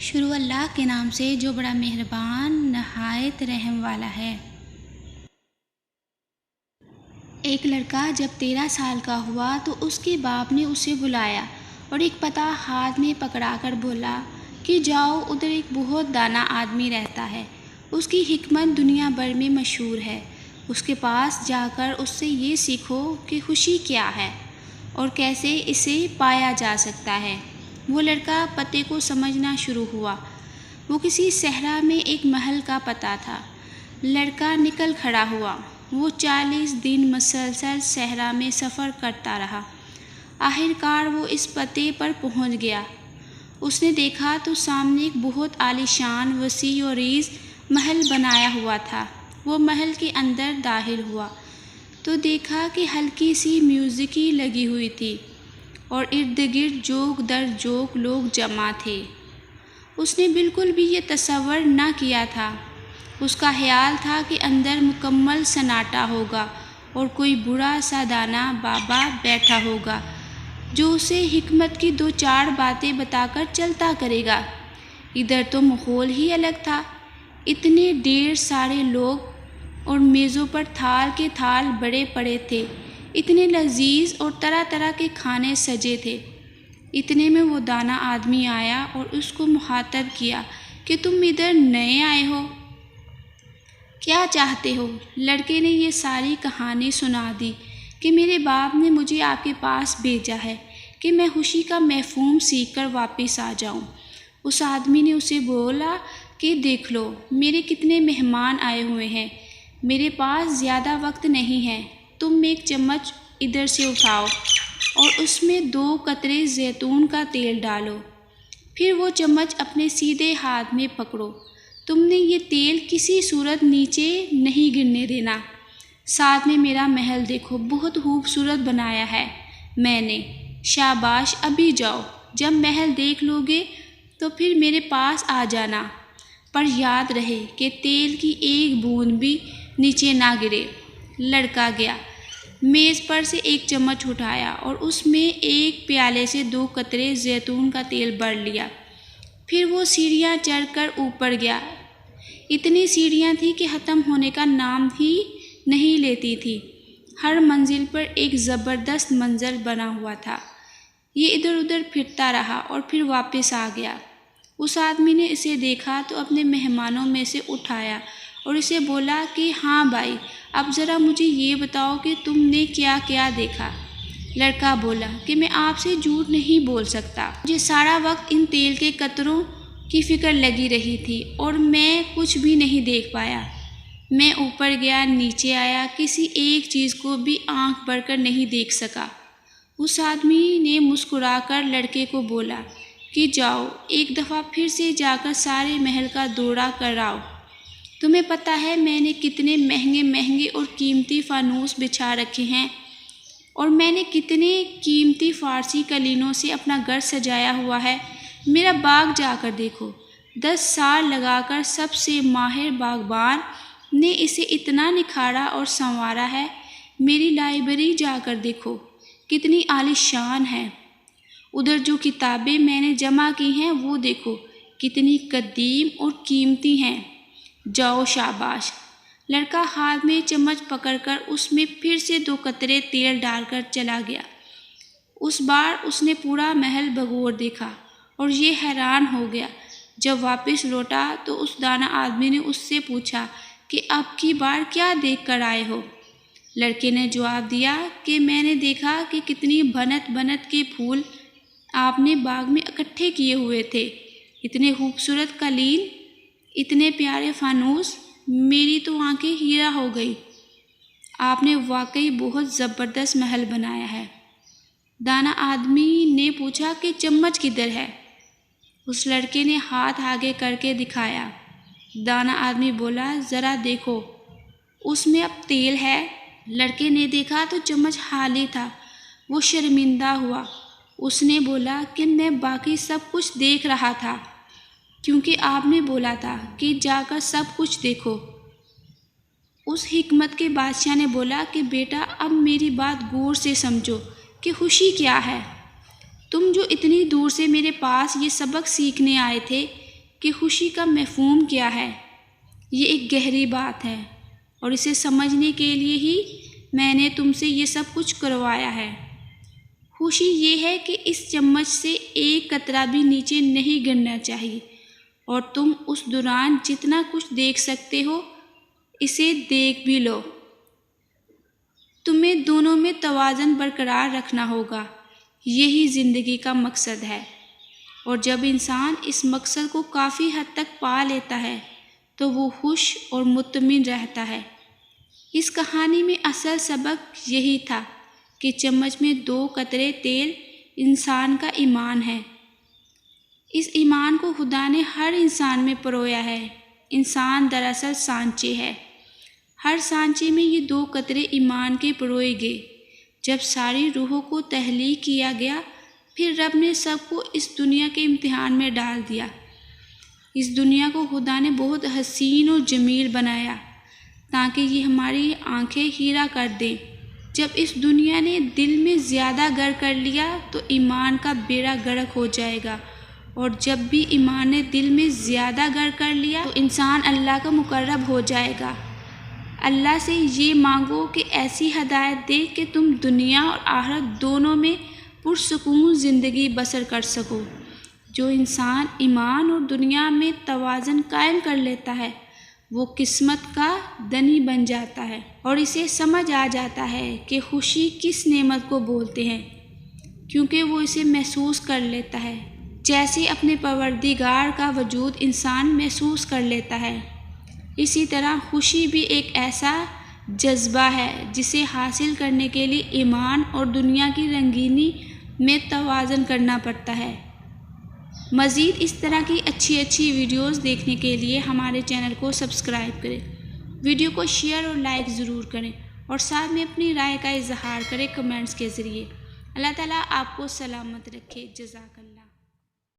شروع اللہ کے نام سے جو بڑا مہربان نہایت رحم والا ہے۔ ایک لڑکا جب 13 سال کا ہوا تو اس کے باپ نے اسے بلایا اور ایک پتہ ہاتھ میں پکڑا کر بولا کہ جاؤ، ادھر ایک بہت دانا آدمی رہتا ہے، اس کی حکمت دنیا بھر میں مشہور ہے، اس کے پاس جا کر اس سے یہ سیکھو کہ خوشی کیا ہے اور کیسے اسے پایا جا سکتا ہے۔ وہ لڑکا پتے کو سمجھنا شروع ہوا۔ وہ کسی صحرا میں ایک محل کا پتہ تھا۔ لڑکا نکل کھڑا ہوا۔ وہ 40 دن مسلسل صحرا میں سفر کرتا رہا۔ آخر کار وہ اس پتے پر پہنچ گیا۔ اس نے دیکھا تو سامنے ایک بہت عالیشان وسیع و عریض محل بنایا ہوا تھا۔ وہ محل کے اندر داخل ہوا تو دیکھا کہ ہلکی سی موسیقی لگی ہوئی تھی اور ارد گرد جوک در جوک لوگ جمع تھے۔ اس نے بالکل بھی یہ تصور نہ کیا تھا۔ اس کا خیال تھا کہ اندر مکمل سناٹا ہوگا اور کوئی بوڑھا سا دانا بابا بیٹھا ہوگا جو اسے حکمت کی 2-4 باتیں بتا کر چلتا کرے گا۔ ادھر تو ماحول ہی الگ تھا۔ اتنے ڈھیر سارے لوگ اور میزوں پر تھال کے تھال بڑے پڑے تھے، اتنے لذیذ اور طرح طرح کے کھانے سجے تھے۔ اتنے میں وہ دانا آدمی آیا اور اس کو مخاطب کیا کہ تم ادھر نئے آئے ہو، کیا چاہتے ہو؟ لڑکے نے یہ ساری کہانی سنا دی کہ میرے باپ نے مجھے آپ کے پاس بھیجا ہے کہ میں خوشی کا مفہوم سیکھ کر واپس آ جاؤں۔ اس آدمی نے اسے بولا کہ دیکھ لو، میرے کتنے مہمان آئے ہوئے ہیں، میرے پاس زیادہ وقت نہیں ہے، تم ایک چمچ ادھر سے اٹھاؤ اور اس میں 2 قطرے زیتون کا تیل ڈالو، پھر وہ چمچ اپنے سیدھے ہاتھ میں پکڑو، تم نے یہ تیل کسی صورت نیچے نہیں گرنے دینا۔ ساتھ میں میرا محل دیکھو، بہت خوبصورت بنایا ہے میں نے۔ شاباش، ابھی جاؤ، جب محل دیکھ لو گے تو پھر میرے پاس آ جانا، پر یاد رہے کہ تیل کی ایک بوند بھی نیچے نہ گرے۔ لڑکا گیا، میز پر سے ایک چمچ اٹھایا اور اس میں ایک پیالے سے 2 قطرے زیتون کا تیل بھر لیا۔ پھر وہ سیڑھیاں چڑھ کر اوپر گیا۔ اتنی سیڑھیاں تھیں کہ ختم ہونے کا نام ہی نہیں لیتی تھی۔ ہر منزل پر ایک زبردست منظر بنا ہوا تھا۔ یہ ادھر ادھر پھرتا رہا اور پھر واپس آ گیا۔ اس آدمی نے اسے دیکھا تو اپنے مہمانوں میں سے اٹھایا اور اسے بولا کہ ہاں بھائی، اب ذرا مجھے یہ بتاؤ کہ تم نے کیا کیا دیکھا۔ لڑکا بولا کہ میں آپ سے جھوٹ نہیں بول سکتا، مجھے سارا وقت ان تیل کے قطروں کی فکر لگی رہی تھی اور میں کچھ بھی نہیں دیکھ پایا۔ میں اوپر گیا، نیچے آیا، کسی ایک چیز کو بھی آنکھ بھر کر نہیں دیکھ سکا۔ اس آدمی نے مسکرا کر لڑکے کو بولا کہ جاؤ، ایک دفعہ پھر سے جا کر سارے محل کا دورہ کر آؤ۔ تمہیں پتہ ہے میں نے کتنے مہنگے مہنگے اور قیمتی فانوس بچھا رکھے ہیں، اور میں نے کتنے قیمتی فارسی قالینوں سے اپنا گھر سجایا ہوا ہے۔ میرا باغ جا کر دیکھو، 10 سال لگا کر سب سے ماہر باغبان نے اسے اتنا نکھارا اور سنوارا ہے۔ میری لائبریری جا کر دیکھو، کتنی عالیشان ہے۔ ادھر جو کتابیں میں نے جمع کی ہیں وہ دیکھو، کتنی قدیم اور قیمتی ہیں۔ جاؤ، شاباش۔ لڑکا ہاتھ میں چمچ پکڑ کر اس میں پھر سے 2 قطرے تیل ڈال کر چلا گیا۔ اس بار اس نے پورا محل بغور دیکھا اور یہ حیران ہو گیا۔ جب واپس لوٹا تو اس دانا آدمی نے اس سے پوچھا کہ اب کی بار کیا دیکھ کر آئے ہو؟ لڑکے نے جواب دیا کہ میں نے دیکھا کہ کتنی بھنت بھنت کے پھول آپ نے باغ میں اکٹھے کیے ہوئے تھے، اتنے خوبصورت قالین، اتنے پیارے فانوس، میری تو آنکھیں ہیرا ہو گئی۔ آپ نے واقعی بہت زبردست محل بنایا ہے۔ دانا آدمی نے پوچھا کہ چمچ کدھر ہے؟ اس لڑکے نے ہاتھ آگے کر کے دکھایا۔ دانا آدمی بولا ذرا دیکھو، اس میں اب تیل ہے۔ لڑکے نے دیکھا تو چمچ خالی تھا۔ وہ شرمندہ ہوا۔ اس نے بولا کہ میں باقی سب کچھ دیکھ رہا تھا کیونکہ آپ نے بولا تھا کہ جا کر سب کچھ دیکھو۔ اس حکمت کے بادشاہ نے بولا کہ بیٹا، اب میری بات غور سے سمجھو کہ خوشی کیا ہے۔ تم جو اتنی دور سے میرے پاس یہ سبق سیکھنے آئے تھے، کہ خوشی کا مفہوم کیا ہے۔ یہ ایک گہری بات ہے اور اسے سمجھنے کے لیے ہی میں نے تم سے یہ سب کچھ کروایا ہے۔ خوشی یہ ہے کہ اس چمچ سے ایک قطرہ بھی نیچے نہیں گرنا چاہیے اور تم اس دوران جتنا کچھ دیکھ سکتے ہو اسے دیکھ بھی لو۔ تمہیں دونوں میں توازن برقرار رکھنا ہوگا، یہی زندگی کا مقصد ہے، اور جب انسان اس مقصد کو کافی حد تک پا لیتا ہے تو وہ خوش اور مطمئن رہتا ہے۔ اس کہانی میں اصل سبق یہی تھا کہ چمچ میں 2 قطرے تیل انسان کا ایمان ہے۔ اس ایمان کو خدا نے ہر انسان میں پرویا ہے۔ انسان دراصل سانچے ہے۔ ہر سانچے میں یہ 2 قطرے ایمان کے پروئے گئے۔ جب ساری روحوں کو تخلیق کیا گیا، پھر رب نے سب کو اس دنیا کے امتحان میں ڈال دیا۔ اس دنیا کو خدا نے بہت حسین اور جمیل بنایا تاکہ یہ ہماری آنکھیں ہیرا کر دیں۔ جب اس دنیا نے دل میں زیادہ گر کر لیا تو ایمان کا بیڑا غرق ہو جائے گا، اور جب بھی ایمان نے دل میں زیادہ گر کر لیا تو انسان اللہ کا مقرب ہو جائے گا۔ اللہ سے یہ مانگو کہ ایسی ہدایت دے کہ تم دنیا اور آخرت دونوں میں پرسکون زندگی بسر کر سکو۔ جو انسان ایمان اور دنیا میں توازن قائم کر لیتا ہے وہ قسمت کا دھنی بن جاتا ہے اور اسے سمجھ آ جاتا ہے کہ خوشی کس نعمت کو بولتے ہیں، کیونکہ وہ اسے محسوس کر لیتا ہے، جیسے اپنے پروردگار کا وجود انسان محسوس کر لیتا ہے۔ اسی طرح خوشی بھی ایک ایسا جذبہ ہے جسے حاصل کرنے کے لیے ایمان اور دنیا کی رنگینی میں توازن کرنا پڑتا ہے۔ مزید اس طرح کی اچھی ویڈیوز دیکھنے کے لیے ہمارے چینل کو سبسکرائب کریں، ویڈیو کو شیئر اور لائک ضرور کریں، اور ساتھ میں اپنی رائے کا اظہار کریں کمنٹس کے ذریعے۔ اللہ تعالیٰ آپ کو سلامت رکھے۔ جزاک اللہ۔